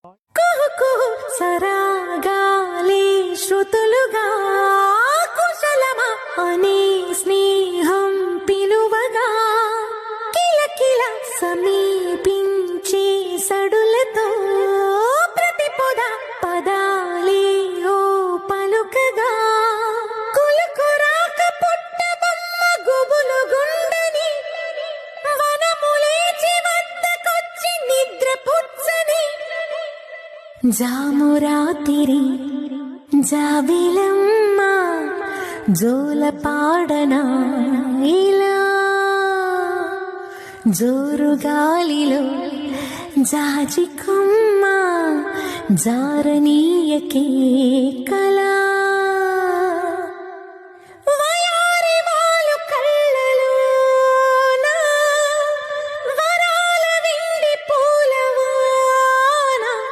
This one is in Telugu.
కుహు కుహు సరాగాలే శృతులుగా కుశలమా అనే స్నేహం పిలువగా కిలకిల సమీపించే సడులతో ప్రతి పొద పదాలే ఓ పలుకగా కులుకురాక పుట్టబొమ్మ గుబులు గుండని వనములేచి వద్దకొచ్చి నిద్ర పుచ్చని జామురాతిరి జాబిలమ్మ జోల పాడనా ఇలా జోరు గాలిలో జాజి కొమ్మ జారనీయకే కళా